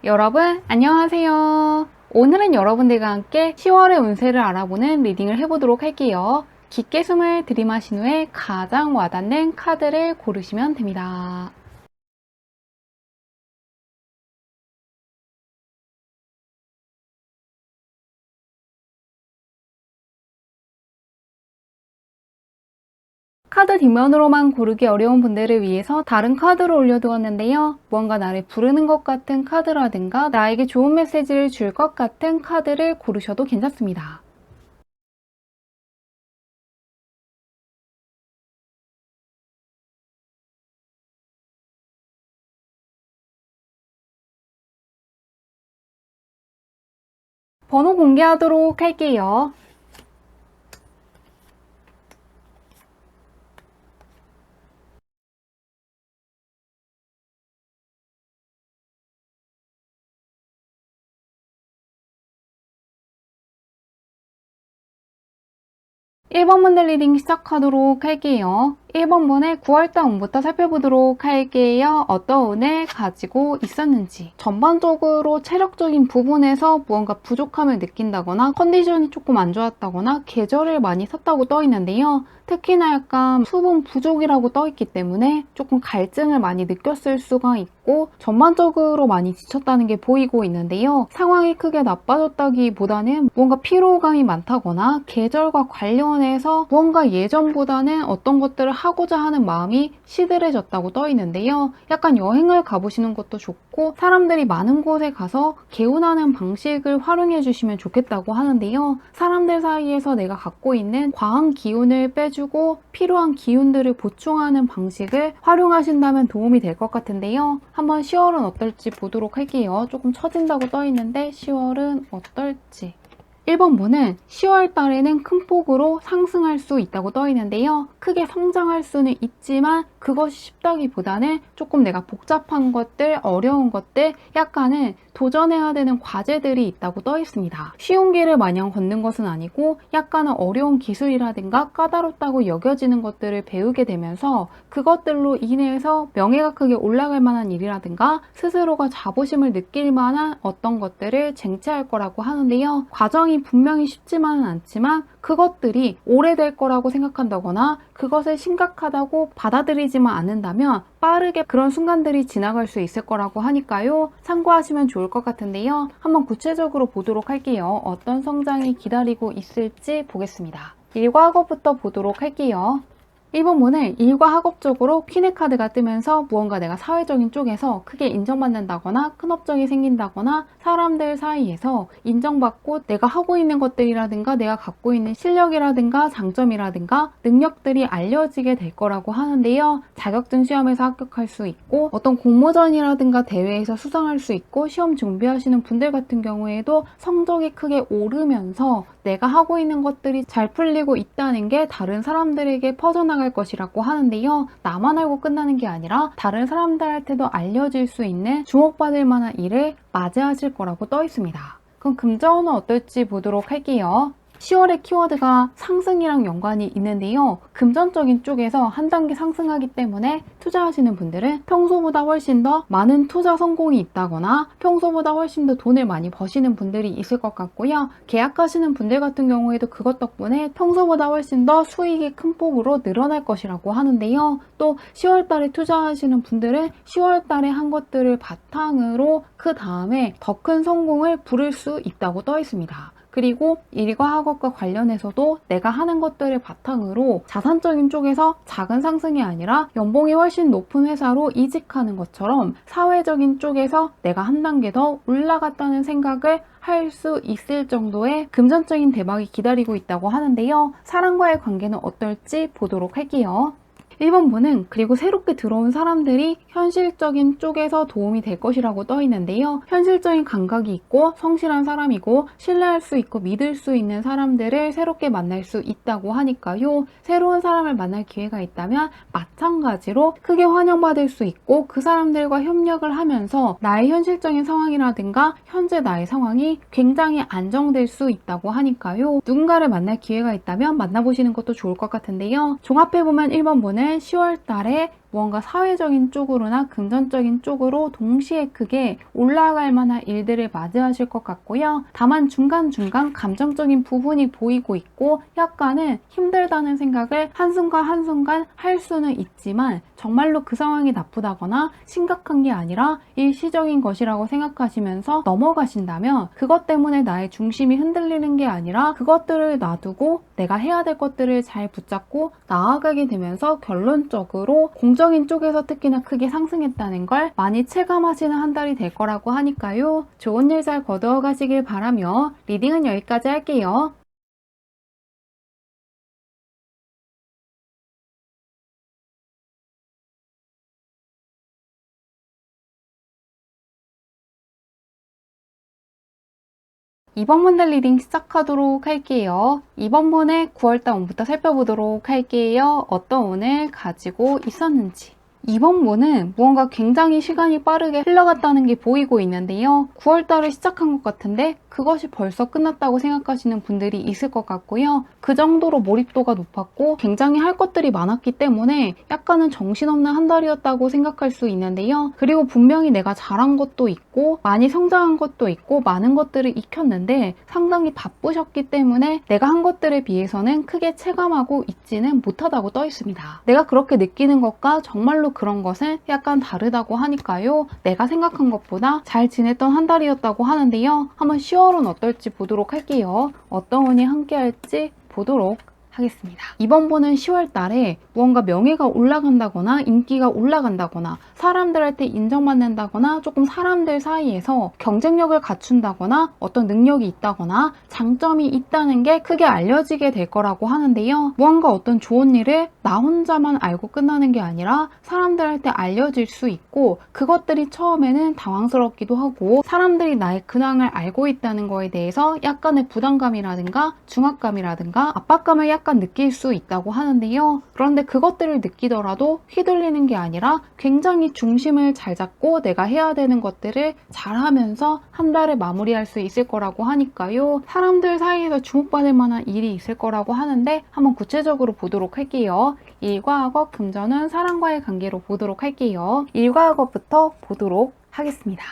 여러분 안녕하세요. 오늘은 여러분들과 함께 10월의 운세를 알아보는 리딩을 해보도록 할게요. 깊게 숨을 들이마신 후에 가장 와닿는 카드를 고르시면 됩니다. 카드 뒷면으로만 고르기 어려운 분들을 위해서 다른 카드로 올려두었는데요. 무언가 나를 부르는 것 같은 카드라든가 나에게 좋은 메시지를 줄 것 같은 카드를 고르셔도 괜찮습니다. 번호 공개하도록 할게요. 1번 분들 리딩 시작하도록 할게요. 1번 분의 9월달 운부터 살펴보도록 할게요. 어떤 운을 가지고 있었는지. 전반적으로 체력적인 부분에서 무언가 부족함을 느낀다거나 컨디션이 조금 안 좋았다거나 계절을 많이 탔다고 떠 있는데요. 특히나 약간 수분 부족이라고 떠 있기 때문에 조금 갈증을 많이 느꼈을 수가 있고 전반적으로 많이 지쳤다는 게 보이고 있는데요. 상황이 크게 나빠졌다기보다는 무언가 피로감이 많다거나 계절과 관련해서 무언가 예전보다는 어떤 것들을 하고자 하는 마음이 시들해졌다고 떠 있는데요. 약간 여행을 가보시는 것도 좋고 사람들이 많은 곳에 가서 개운하는 방식을 활용해 주시면 좋겠다고 하는데요. 사람들 사이에서 내가 갖고 있는 과한 기운을 빼주고 필요한 기운들을 보충하는 방식을 활용하신다면 도움이 될 것 같은데요. 한번 10월은 어떨지 보도록 할게요. 조금 처진다고 떠 있는데 10월은 어떨지. 1번 분은 10월 달에는 큰 폭으로 상승할 수 있다고 떠 있는데요. 크게 성장할 수는 있지만 그것이 쉽다기보다는 조금 내가 복잡한 것들, 어려운 것들, 약간은 도전해야 되는 과제들이 있다고 떠 있습니다. 쉬운 길을 마냥 걷는 것은 아니고 약간은 어려운 기술이라든가 까다롭다고 여겨지는 것들을 배우게 되면서 그것들로 인해서 명예가 크게 올라갈 만한 일이라든가 스스로가 자부심을 느낄 만한 어떤 것들을 쟁취할 거라고 하는데요. 과정이 분명히 쉽지만은 않지만 그것들이 오래될 거라고 생각한다거나 그것을 심각하다고 받아들이지만 않는다면 빠르게 그런 순간들이 지나갈 수 있을 거라고 하니까요. 참고하시면 좋을 것 같은데요. 한번 구체적으로 보도록 할게요. 어떤 성장이 기다리고 있을지 보겠습니다. 일과 학업부터 보도록 할게요. 1번 분은 일과 학업 쪽으로 퀸의 카드가 뜨면서 무언가 내가 사회적인 쪽에서 크게 인정받는다거나 큰 업적이 생긴다거나 사람들 사이에서 인정받고 내가 하고 있는 것들이라든가 내가 갖고 있는 실력이라든가 장점이라든가 능력들이 알려지게 될 거라고 하는데요. 자격증 시험에서 합격할 수 있고 어떤 공모전이라든가 대회에서 수상할 수 있고 시험 준비하시는 분들 같은 경우에도 성적이 크게 오르면서 내가 하고 있는 것들이 잘 풀리고 있다는 게 다른 사람들에게 퍼져나갈 것이라고 하는데요. 나만 알고 끝나는 게 아니라 다른 사람들한테도 알려질 수 있는 주목받을 만한 일을 맞이하실 거라고 떠 있습니다. 그럼 금전은 어떨지 보도록 할게요. 10월의 키워드가 상승이랑 연관이 있는데요. 금전적인 쪽에서 한 단계 상승하기 때문에 투자하시는 분들은 평소보다 훨씬 더 많은 투자 성공이 있다거나 평소보다 훨씬 더 돈을 많이 버시는 분들이 있을 것 같고요. 계약하시는 분들 같은 경우에도 그것 덕분에 평소보다 훨씬 더 수익이 큰 폭으로 늘어날 것이라고 하는데요. 또 10월 달에 투자하시는 분들은 10월 달에 한 것들을 바탕으로 그 다음에 더 큰 성공을 부를 수 있다고 떠 있습니다. 그리고 일과 학업과 관련해서도 내가 하는 것들을 바탕으로 자산적인 쪽에서 작은 상승이 아니라 연봉이 훨씬 높은 회사로 이직하는 것처럼 사회적인 쪽에서 내가 한 단계 더 올라갔다는 생각을 할 수 있을 정도의 금전적인 대박이 기다리고 있다고 하는데요. 사람과의 관계는 어떨지 보도록 할게요. 1번 분은 그리고 새롭게 들어온 사람들이 현실적인 쪽에서 도움이 될 것이라고 떠 있는데요. 현실적인 감각이 있고 성실한 사람이고 신뢰할 수 있고 믿을 수 있는 사람들을 새롭게 만날 수 있다고 하니까요. 새로운 사람을 만날 기회가 있다면 마찬가지로 크게 환영받을 수 있고 그 사람들과 협력을 하면서 나의 현실적인 상황이라든가 현재 나의 상황이 굉장히 안정될 수 있다고 하니까요. 누군가를 만날 기회가 있다면 만나보시는 것도 좋을 것 같은데요. 종합해보면 1번 분은 10월 달에 무언가 사회적인 쪽으로나 금전적인 쪽으로 동시에 크게 올라갈 만한 일들을 맞이하실 것 같고요. 다만 중간중간 감정적인 부분이 보이고 있고 약간은 힘들다는 생각을 한순간 한순간 할 수는 있지만 정말로 그 상황이 나쁘다거나 심각한 게 아니라 일시적인 것이라고 생각하시면서 넘어가신다면 그것 때문에 나의 중심이 흔들리는 게 아니라 그것들을 놔두고 내가 해야 될 것들을 잘 붙잡고 나아가게 되면서 결론적으로 공적인 쪽에서 특히나 크게 상승했다는 걸 많이 체감하시는 한 달이 될 거라고 하니까요. 좋은 일 잘 거두어 가시길 바라며 리딩은 여기까지 할게요. 이번 분들 리딩 시작하도록 할게요. 이번 분의 9월달 운부터 살펴보도록 할게요. 어떤 운을 가지고 있었는지. 이번 분은 무언가 굉장히 시간이 빠르게 흘러갔다는 게 보이고 있는데요. 9월달을 시작한 것 같은데 그것이 벌써 끝났다고 생각하시는 분들이 있을 것 같고요. 그 정도로 몰입도가 높았고 굉장히 할 것들이 많았기 때문에 약간은 정신없는 한 달이었다고 생각할 수 있는데요. 그리고 분명히 내가 잘한 것도 있고 많이 성장한 것도 있고 많은 것들을 익혔는데 상당히 바쁘셨기 때문에 내가 한 것들에 비해서는 크게 체감하고 있지는 못하다고 떠 있습니다. 내가 그렇게 느끼는 것과 정말로 그런 것은 약간 다르다고 하니까요. 내가 생각한 것보다 잘 지냈던 한 달이었다고 하는데요. 한번 10월은 어떨지 보도록 할게요. 어떤 운이 함께할지 보도록 하겠습니다. 이번 분은 10월 달에 무언가 명예가 올라간다거나 인기가 올라간다거나 사람들한테 인정받는다거나 조금 사람들 사이에서 경쟁력을 갖춘다거나 어떤 능력이 있다거나 장점이 있다는 게 크게 알려지게 될 거라고 하는데요. 무언가 어떤 좋은 일을 나 혼자만 알고 끝나는 게 아니라 사람들한테 알려질 수 있고 그것들이 처음에는 당황스럽기도 하고 사람들이 나의 근황을 알고 있다는 거에 대해서 약간의 부담감이라든가 중압감이라든가 압박감을 약간 느낄 수 있다고 하는데요. 그런데 그것들을 느끼더라도 휘둘리는 게 아니라 굉장히 중심을 잘 잡고 내가 해야 되는 것들을 잘하면서 한 달을 마무리할 수 있을 거라고 하니까요. 사람들 사이에서 주목받을 만한 일이 있을 거라고 하는데 한번 구체적으로 보도록 할게요. 일과 학업, 금전은 사람과의 관계로 보도록 할게요. 일과 학업부터 보도록 하겠습니다.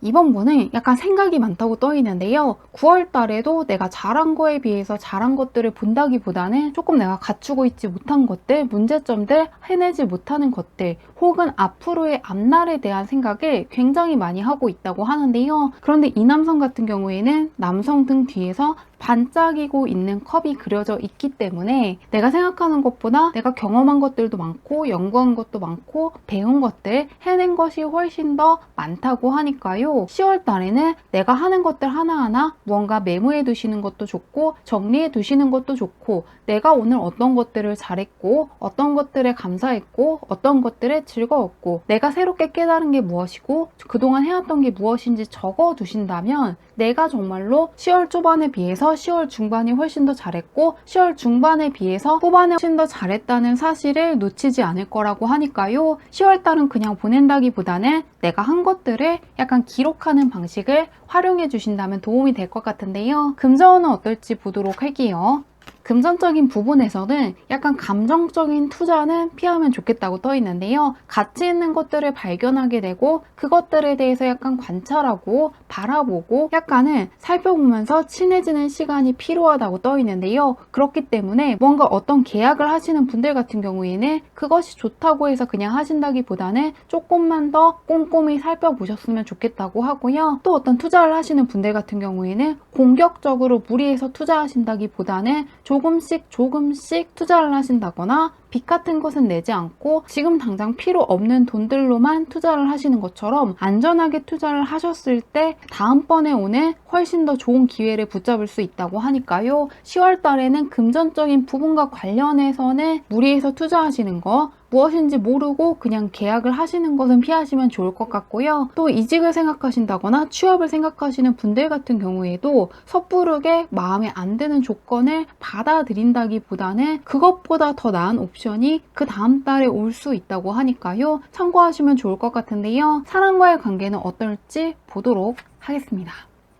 이번 분은 약간 생각이 많다고 떠 있는데요. 9월 달에도 내가 잘한 거에 비해서 잘한 것들을 본다기보다는 조금 내가 갖추고 있지 못한 것들, 문제점들, 해내지 못하는 것들, 혹은 앞으로의 앞날에 대한 생각을 굉장히 많이 하고 있다고 하는데요. 그런데 이 남성 같은 경우에는 남성 등 뒤에서 반짝이고 있는 컵이 그려져 있기 때문에 내가 생각하는 것보다 내가 경험한 것들도 많고 연구한 것도 많고 배운 것들, 해낸 것이 훨씬 더 많다고 하니까요. 10월 달에는 내가 하는 것들 하나하나 무언가 메모해 두시는 것도 좋고 정리해 두시는 것도 좋고 내가 오늘 어떤 것들을 잘했고 어떤 것들에 감사했고 어떤 것들에 즐거웠고 내가 새롭게 깨달은 게 무엇이고 그동안 해왔던 게 무엇인지 적어 두신다면 내가 정말로 10월 초반에 비해서 10월 중반이 훨씬 더 잘했고 10월 중반에 비해서 후반에 훨씬 더 잘했다는 사실을 놓치지 않을 거라고 하니까요. 10월 달은 그냥 보낸다기보다는 내가 한 것들을 약간 기록하는 방식을 활용해 주신다면 도움이 될 것 같은데요. 금전은 어떨지 보도록 할게요. 금전적인 부분에서는 약간 감정적인 투자는 피하면 좋겠다고 떠 있는데요. 가치 있는 것들을 발견하게 되고 그것들에 대해서 약간 관찰하고 바라보고 약간은 살펴보면서 친해지는 시간이 필요하다고 떠 있는데요. 그렇기 때문에 뭔가 어떤 계약을 하시는 분들 같은 경우에는 그것이 좋다고 해서 그냥 하신다기보다는 조금만 더 꼼꼼히 살펴보셨으면 좋겠다고 하고요. 또 어떤 투자를 하시는 분들 같은 경우에는 공격적으로 무리해서 투자하신다기보다는 조금씩 투자를 하신다거나 빚 같은 것은 내지 않고 지금 당장 필요 없는 돈들로만 투자를 하시는 것처럼 안전하게 투자를 하셨을 때 다음번에 오는 훨씬 더 좋은 기회를 붙잡을 수 있다고 하니까요. 10월 달에는 금전적인 부분과 관련해서는 무리해서 투자하시는 거 무엇인지 모르고 그냥 계약을 하시는 것은 피하시면 좋을 것 같고요. 또 이직을 생각하신다거나 취업을 생각하시는 분들 같은 경우에도 섣부르게 마음에 안 드는 조건을 받아들인다기보다는 그것보다 더 나은 옵션이 그 다음 달에 올 수 있다고 하니까요. 참고하시면 좋을 것 같은데요. 사람과의 관계는 어떨지 보도록 하겠습니다.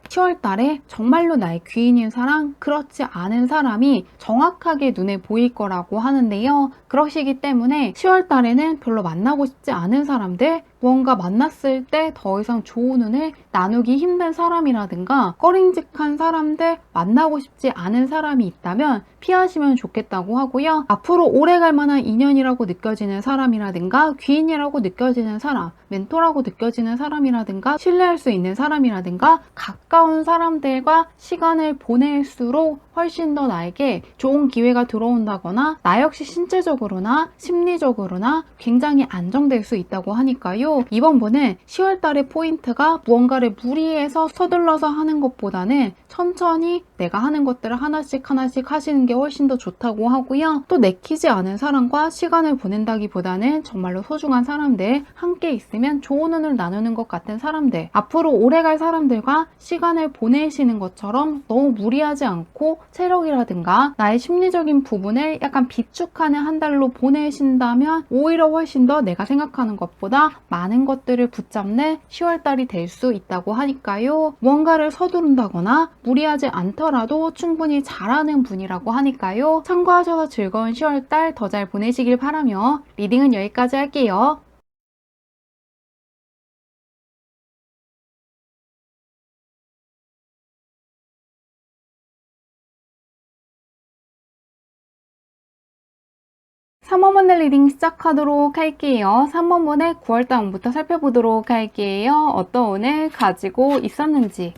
10월 달에 정말로 나의 귀인인 사람, 그렇지 않은 사람이 정확하게 눈에 보일 거라고 하는데요. 그러시기 때문에 10월 달에는 별로 만나고 싶지 않은 사람들, 무언가 만났을 때 더 이상 좋은 운을 나누기 힘든 사람이라든가 꺼림직한 사람들, 만나고 싶지 않은 사람이 있다면 피하시면 좋겠다고 하고요. 앞으로 오래 갈 만한 인연이라고 느껴지는 사람이라든가 귀인이라고 느껴지는 사람, 멘토라고 느껴지는 사람이라든가 신뢰할 수 있는 사람이라든가 가까운 사람들과 시간을 보낼수록 훨씬 더 나에게 좋은 기회가 들어온다거나 나 역시 신체적으로나 심리적으로나 굉장히 안정될 수 있다고 하니까요. 이번 분은 10월 달의 포인트가 무언가를 무리해서 서둘러서 하는 것보다는 천천히 내가 하는 것들을 하나씩 하나씩 하시는 게 훨씬 더 좋다고 하고요. 또 내키지 않은 사람과 시간을 보낸다기보다는 정말로 소중한 사람들, 함께 있으면 좋은 운을 나누는 것 같은 사람들, 앞으로 오래갈 사람들과 시간을 보내시는 것처럼 너무 무리하지 않고 체력이라든가 나의 심리적인 부분을 약간 비축하는 한 달로 보내신다면 오히려 훨씬 더 내가 생각하는 것보다 많은 것들을 붙잡는 10월 달이 될 수 있다고 하니까요. 무언가를 서두른다거나 무리하지 않더라도 충분히 잘하는 분이라고 하니까요. 참고하셔서 즐거운 10월 달 더 잘 보내시길 바라며 리딩은 여기까지 할게요. (3번분의) 리딩 시작하도록 할게요. 3번분의 9월달 운부터 살펴보도록 할게요. 어떤 운을 가지고 있었는지.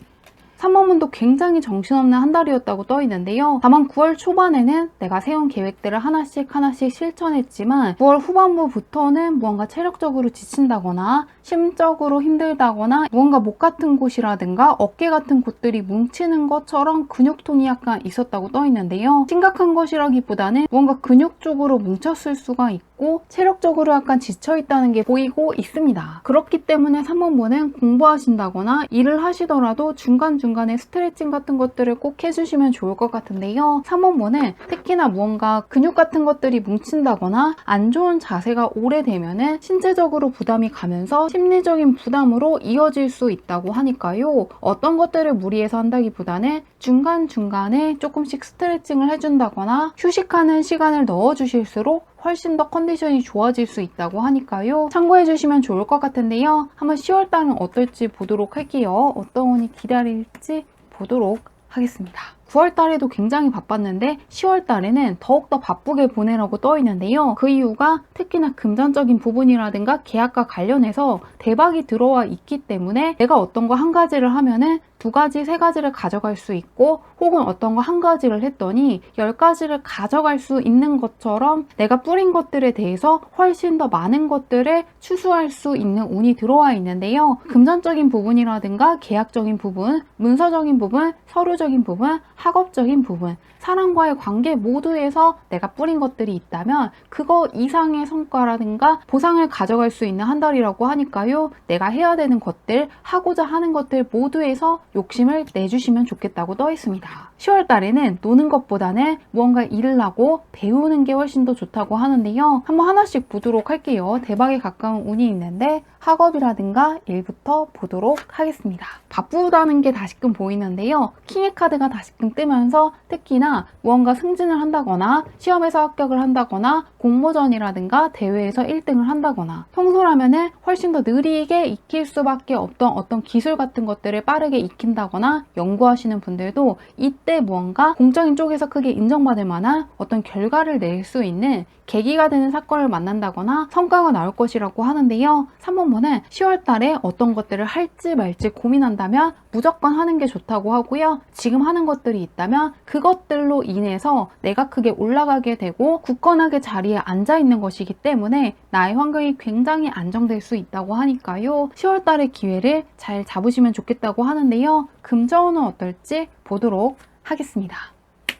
3번분도 굉장히 정신없는 한 달이었다고 떠 있는데요. 다만 9월 초반에는 내가 세운 계획들을 하나씩 실천했지만 9월 후반부부터는 무언가 체력적으로 지친다거나 심적으로 힘들다거나 무언가 목 같은 곳이라든가 어깨 같은 곳들이 뭉치는 것처럼 근육통이 약간 있었다고 떠 있는데요. 심각한 것이라기보다는 무언가 근육 쪽으로 뭉쳤을 수가 있고 체력적으로 약간 지쳐있다는 게 보이고 있습니다. 그렇기 때문에 3번분은 공부하신다거나 일을 하시더라도 중간중간에 스트레칭 같은 것들을 꼭 해주시면 좋을 것 같은데요. 3번분은 특히나 무언가 근육 같은 것들이 뭉친다거나 안 좋은 자세가 오래되면은 신체적으로 부담이 가면서 심리적인 부담으로 이어질 수 있다고 하니까요. 어떤 것들을 무리해서 한다기보다는 중간중간에 조금씩 스트레칭을 해준다거나 휴식하는 시간을 넣어주실수록 훨씬 더 컨디션이 좋아질 수 있다고 하니까요. 참고해 주시면 좋을 것 같은데요. 한번 10월달은 어떨지 보도록 할게요. 어떤 운이 기다릴지 보도록 하겠습니다. 9월달에도 굉장히 바빴는데 10월달에는 더욱더 바쁘게 보내라고 떠 있는데요. 그 이유가 특히나 금전적인 부분이라든가 계약과 관련해서 대박이 들어와 있기 때문에 내가 어떤 거 한 가지를 하면은 2가지, 3가지를 가져갈 수 있고 혹은 어떤 거 한 가지를 했더니 10가지를 가져갈 수 있는 것처럼 내가 뿌린 것들에 대해서 훨씬 더 많은 것들을 추수할 수 있는 운이 들어와 있는데요. 금전적인 부분이라든가 계약적인 부분, 문서적인 부분, 서류적인 부분, 학업적인 부분, 사람과의 관계 모두에서 내가 뿌린 것들이 있다면 그거 이상의 성과라든가 보상을 가져갈 수 있는 한 달이라고 하니까요. 내가 해야 되는 것들, 하고자 하는 것들 모두에서 욕심을 내주시면 좋겠다고 떠 있습니다. 10월 달에는 노는 것보다는 무언가 일을 하고 배우는 게 훨씬 더 좋다고 하는데요. 한번 하나씩 보도록 할게요. 대박에 가까운 운이 있는데 학업이라든가 일부터 보도록 하겠습니다. 바쁘다는 게 다시금 보이는데요. 킹의 카드가 다시금 뜨면서 특히나 무언가 승진을 한다거나 시험에서 합격을 한다거나 공모전이라든가 대회에서 1등을 한다거나 평소라면은 훨씬 더 느리게 익힐 수밖에 없던 어떤 기술 같은 것들을 빠르게 익힌다거나 연구하시는 분들도 이때 무언가 공적인 쪽에서 크게 인정받을 만한 어떤 결과를 낼 수 있는 계기가 되는 사건을 만난다거나 성과가 나올 것이라고 하는데요. 3번분은 10월 달에 어떤 것들을 할지 말지 고민한다면 무조건 하는 게 좋다고 하고요. 지금 하는 것들이 있다면 그것들로 인해서 내가 크게 올라가게 되고 굳건하게 자리에 앉아 있는 것이기 때문에 나의 환경이 굉장히 안정될 수 있다고 하니까요. 10월 달의 기회를 잘 잡으시면 좋겠다고 하는데요. 금전운은 어떨지 보도록 하겠습니다.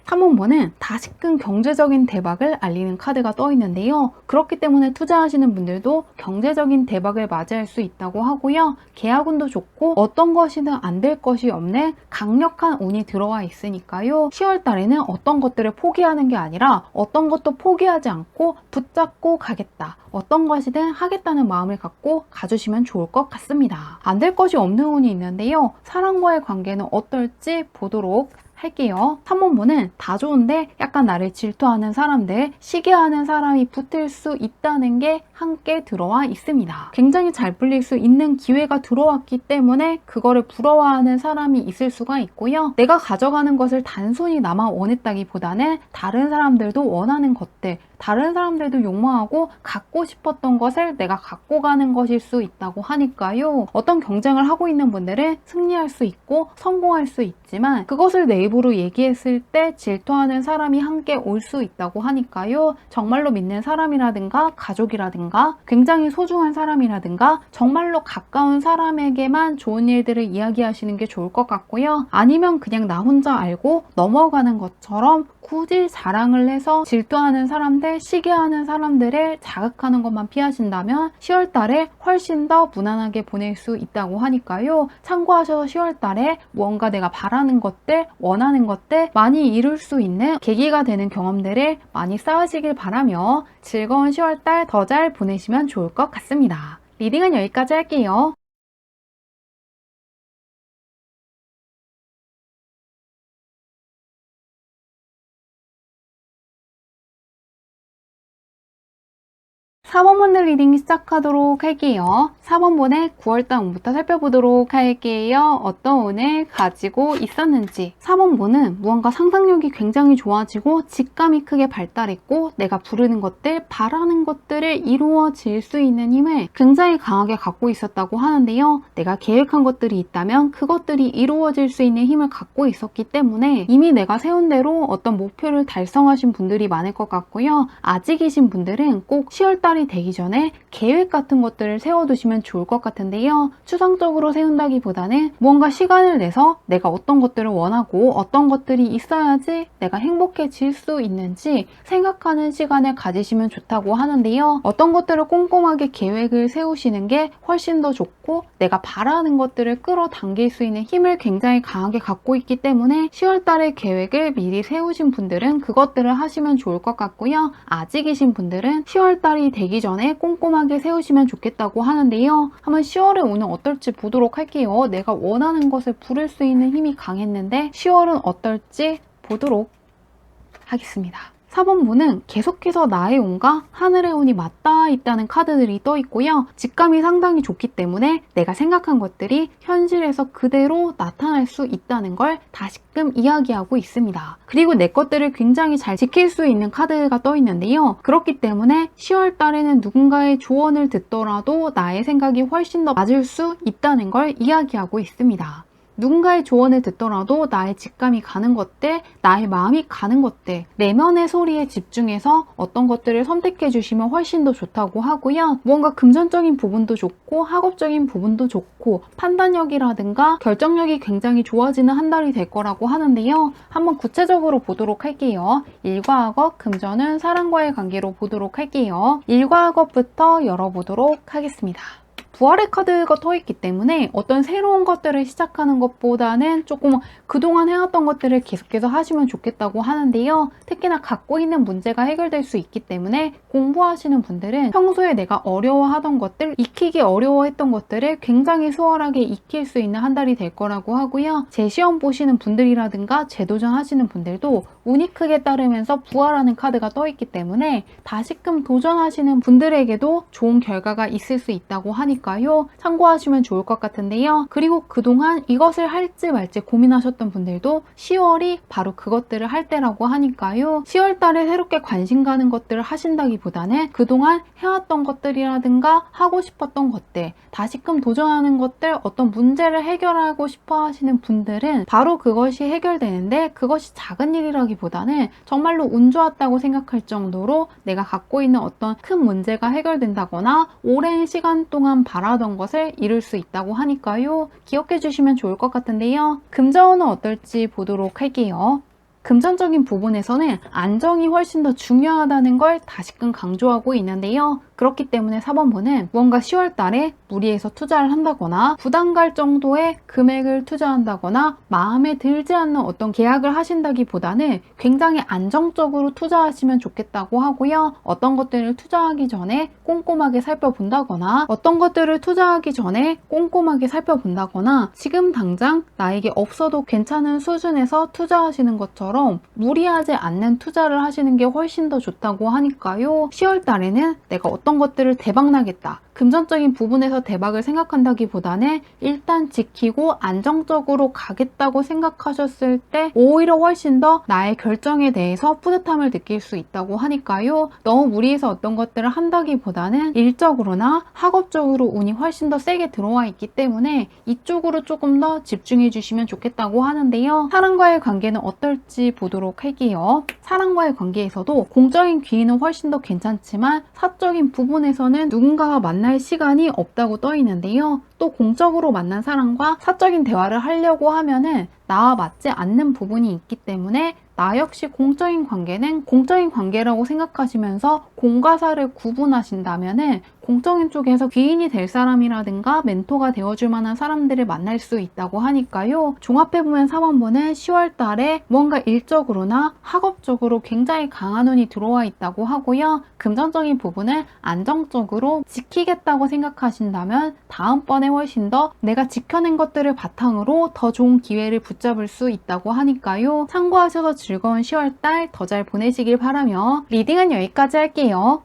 3원본은 다시금 경제적인 대박을 알리는 카드가 떠 있는데요. 그렇기 때문에 투자하시는 분들도 경제적인 대박을 맞이할 수 있다고 하고요. 계약운도 좋고 어떤 것이든 안 될 것이 없는 강력한 운이 들어와 있으니까요. 10월 달에는 어떤 것들을 포기하는 게 아니라 어떤 것도 포기하지 않고 붙잡고 가겠다. 어떤 것이든 하겠다는 마음을 갖고 가주시면 좋을 것 같습니다. 안 될 것이 없는 운이 있는데요. 사람과의 관계는 어떨지 보도록 할게요. 3원본은 다 좋은데 약간 나를 질투하는 사람들, 시기하는 사람이 붙을 수 있다는 게 함께 들어와 있습니다. 굉장히 잘 풀릴 수 있는 기회가 들어왔기 때문에 그거를 부러워하는 사람이 있을 수가 있고요. 내가 가져가는 것을 단순히 나만 원했다기보다는 다른 사람들도 원하는 것들, 다른 사람들도 욕망하고 갖고 싶었던 것을 내가 갖고 가는 것일 수 있다고 하니까요. 어떤 경쟁을 하고 있는 분들은 승리할 수 있고 성공할 수 있지만 그것을 내 입으로 얘기했을 때 질투하는 사람이 함께 올 수 있다고 하니까요. 정말로 믿는 사람이라든가 가족이라든가 굉장히 소중한 사람이라든가 정말로 가까운 사람에게만 좋은 일들을 이야기하시는 게 좋을 것 같고요. 아니면 그냥 나 혼자 알고 넘어가는 것처럼 굳이 자랑을 해서 질투하는 사람들, 시기하는 사람들을 자극하는 것만 피하신다면 10월 달에 훨씬 더 무난하게 보낼 수 있다고 하니까요. 참고하셔서 10월 달에 무언가 내가 바라는 것들, 원하는 것들 많이 이룰 수 있는 계기가 되는 경험들을 많이 쌓으시길 바라며 즐거운 10월 달 더 잘 보내시면 좋을 것 같습니다. 리딩은 여기까지 할게요. 4번분들 리딩 시작하도록 할게요. 4번분의 9월달 운부터 살펴보도록 할게요. 어떤 운을 가지고 있었는지. 4번분은 무언가 상상력이 굉장히 좋아지고 직감이 크게 발달했고 내가 부르는 것들, 바라는 것들을 이루어질 수 있는 힘을 굉장히 강하게 갖고 있었다고 하는데요. 내가 계획한 것들이 있다면 그것들이 이루어질 수 있는 힘을 갖고 있었기 때문에 이미 내가 세운 대로 어떤 목표를 달성하신 분들이 많을 것 같고요. 아직이신 분들은 꼭 10월달 되기 전에 계획 같은 것들을 세워두시면 좋을 것 같은데요. 추상적으로 세운다기보다는 무언가 시간을 내서 내가 어떤 것들을 원하고 어떤 것들이 있어야지 내가 행복해질 수 있는지 생각하는 시간을 가지시면 좋다고 하는데요. 어떤 것들을 꼼꼼하게 계획을 세우시는 게 훨씬 더 좋고 내가 바라는 것들을 끌어당길 수 있는 힘을 굉장히 강하게 갖고 있기 때문에 10월달에 계획을 미리 세우신 분들은 그것들을 하시면 좋을 것 같고요. 아직이신 분들은 10월달이 되기 전에 꼼꼼하게 세우시면 좋겠다고 하는데요. 한번 10월의 운은 어떨지 보도록 할게요. 내가 원하는 것을 부를 수 있는 힘이 강했는데 10월은 어떨지 보도록 하겠습니다. 4번분은 계속해서 나의 운과 하늘의 운이 맞닿아 있다는 카드들이 떠 있고요. 직감이 상당히 좋기 때문에 내가 생각한 것들이 현실에서 그대로 나타날 수 있다는 걸 다시금 이야기하고 있습니다. 그리고 내 것들을 굉장히 잘 지킬 수 있는 카드가 떠 있는데요. 그렇기 때문에 10월 달에는 누군가의 조언을 듣더라도 나의 생각이 훨씬 더 맞을 수 있다는 걸 이야기하고 있습니다. 누군가의 조언을 듣더라도 나의 직감이 가는 것들, 나의 마음이 가는 것들, 내면의 소리에 집중해서 어떤 것들을 선택해 주시면 훨씬 더 좋다고 하고요. 무언가 금전적인 부분도 좋고 학업적인 부분도 좋고 판단력이라든가 결정력이 굉장히 좋아지는 한 달이 될 거라고 하는데요. 한번 구체적으로 보도록 할게요. 일과 학업, 금전은 사랑과의 관계로 보도록 할게요. 일과 학업부터 열어보도록 하겠습니다. 부활의 카드가 떠있기 때문에 어떤 새로운 것들을 시작하는 것보다는 조금 그동안 해왔던 것들을 계속해서 하시면 좋겠다고 하는데요. 특히나 갖고 있는 문제가 해결될 수 있기 때문에 공부하시는 분들은 평소에 내가 어려워하던 것들, 익히기 어려워했던 것들을 굉장히 수월하게 익힐 수 있는 한 달이 될 거라고 하고요. 재시험 보시는 분들이라든가 재도전 하시는 분들도 운이 크게 따르면서 부활하는 카드가 떠있기 때문에 다시금 도전하시는 분들에게도 좋은 결과가 있을 수 있다고 하니까 참고하시면 좋을 것 같은데요. 그리고 그동안 이것을 할지 말지 고민하셨던 분들도 10월이 바로 그것들을 할 때라고 하니까요. 10월 달에 새롭게 관심 가는 것들을 하신다기보다는 그동안 해왔던 것들이라든가 하고 싶었던 것들, 다시금 도전하는 것들, 어떤 문제를 해결하고 싶어 하시는 분들은 바로 그것이 해결되는데 그것이 작은 일이라기보다는 정말로 운 좋았다고 생각할 정도로 내가 갖고 있는 어떤 큰 문제가 해결된다거나 오랜 시간 동안 바라던 것을 이룰 수 있다고 하니까요. 기억해 주시면 좋을 것 같은데요. 금전은 어떨지 보도록 할게요. 금전적인 부분에서는 안정이 훨씬 더 중요하다는 걸 다시금 강조하고 있는데요. 그렇기 때문에 4번분은 무언가 10월 달에 무리해서 투자를 한다거나 부담 갈 정도의 금액을 투자한다거나 마음에 들지 않는 어떤 계약을 하신다기보다는 굉장히 안정적으로 투자하시면 좋겠다고 하고요. 어떤 것들을 투자하기 전에 꼼꼼하게 살펴본다거나 어떤 것들을 투자하기 전에 꼼꼼하게 살펴본다거나 지금 당장 나에게 없어도 괜찮은 수준에서 투자하시는 것처럼 무리하지 않는 투자를 하시는 게 훨씬 더 좋다고 하니까요. 10월 달에는 내가 어떤 것들을 대박나겠다. 금전적인 부분에서 대박을 생각한다기보다는 일단 지키고 안정적으로 가겠다고 생각하셨을 때 오히려 훨씬 더 나의 결정에 대해서 뿌듯함을 느낄 수 있다고 하니까요. 너무 무리해서 어떤 것들을 한다기보다는 일적으로나 학업적으로 운이 훨씬 더 세게 들어와 있기 때문에 이쪽으로 조금 더 집중해 주시면 좋겠다고 하는데요. 사랑과의 관계는 어떨지 보도록 할게요. 사랑과의 관계에서도 공적인 기회는 훨씬 더 괜찮지만 사적인 부분에서는 누군가와 만날 시간이 없다고 떠 있는데요. 또 공적으로 만난 사람과 사적인 대화를 하려고 하면은 나와 맞지 않는 부분이 있기 때문에 나 역시 공적인 관계는 공적인 관계라고 생각하시면서 공과 사를 구분하신다면은 공적인 쪽에서 귀인이 될 사람이라든가 멘토가 되어줄 만한 사람들을 만날 수 있다고 하니까요. 종합해보면 4번분은 10월 달에 뭔가 일적으로나 학업적으로 굉장히 강한 운이 들어와 있다고 하고요. 금전적인 부분을 안정적으로 지키겠다고 생각하신다면 다음번에 훨씬 더 내가 지켜낸 것들을 바탕으로 더 좋은 기회를 붙잡을 수 있다고 하니까요. 참고하셔서 즐거운 10월 달 더 잘 보내시길 바라며 리딩은 여기까지 할게요.